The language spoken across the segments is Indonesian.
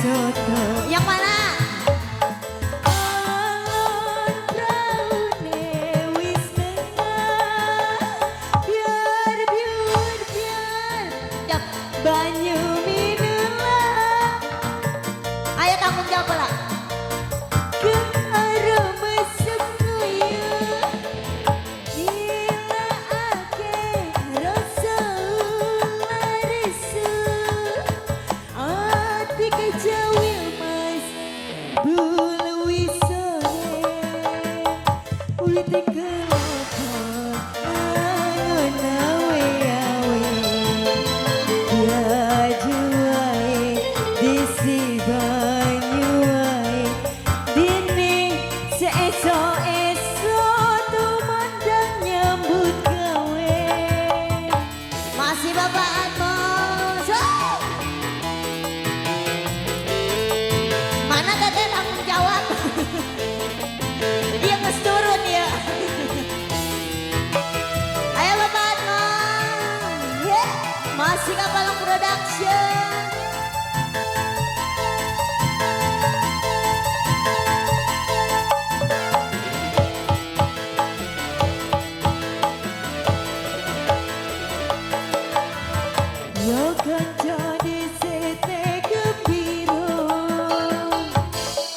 Wisoto. Yang mana? Banyu minulah. Ayo kamu jawab lah. Ke arah mesekuya Nila ake rasa larisu Ati kejawil mas bulu wisore Witi kelopot angon awe awe Juai disi banyu wae dini seeso-eso tumandang nyambut gawe. Masih Bapak Atmos. Mana Teteh tanggung jawab? Dia nges turun ya. Ayo Bapak Atmos. Masih Kapalang Production. Yo kanca di sete kepiro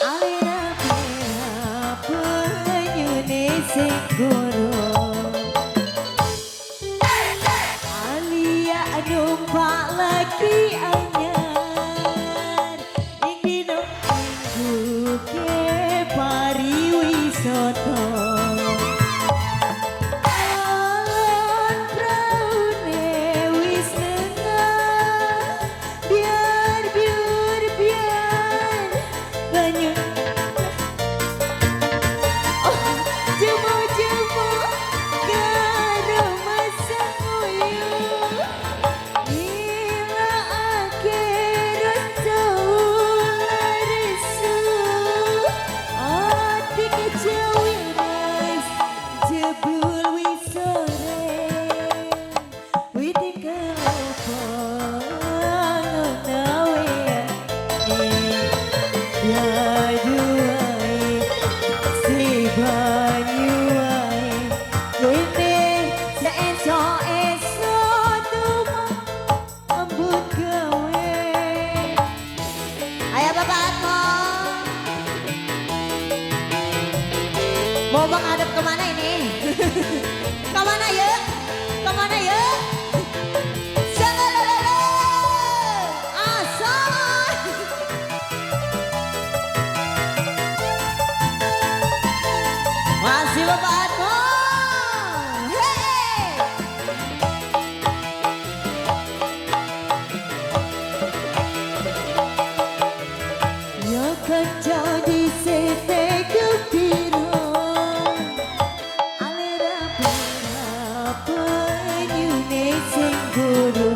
alira pera penyune sing goro Alia numpak lagi anyar ing dino minggu ke pariwisata Alon praune wis nengah biar banyu jemu-jemu karo masak uyuh Nila akhir larisu Ati kejawil mas jebul wisore Witi kelopot angon awe ya juai si banyu wae Witi seeso-eso tumambut gawe. Ayo Bapak Atmos. Mau menghadap kemana ini? Kemana ya? Kemana ya? Salalala. Asal. Masih Bapak Atmos. Hey. Ya kanca di sete kepiro alira pera penyune sing goro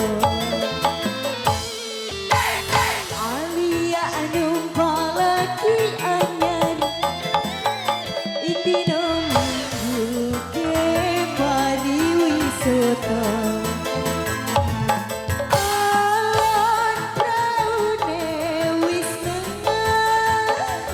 Alia numpak lagi anyar ing dino minggu ke pariwisata Alon praune wis nengah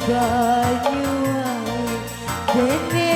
banyu dene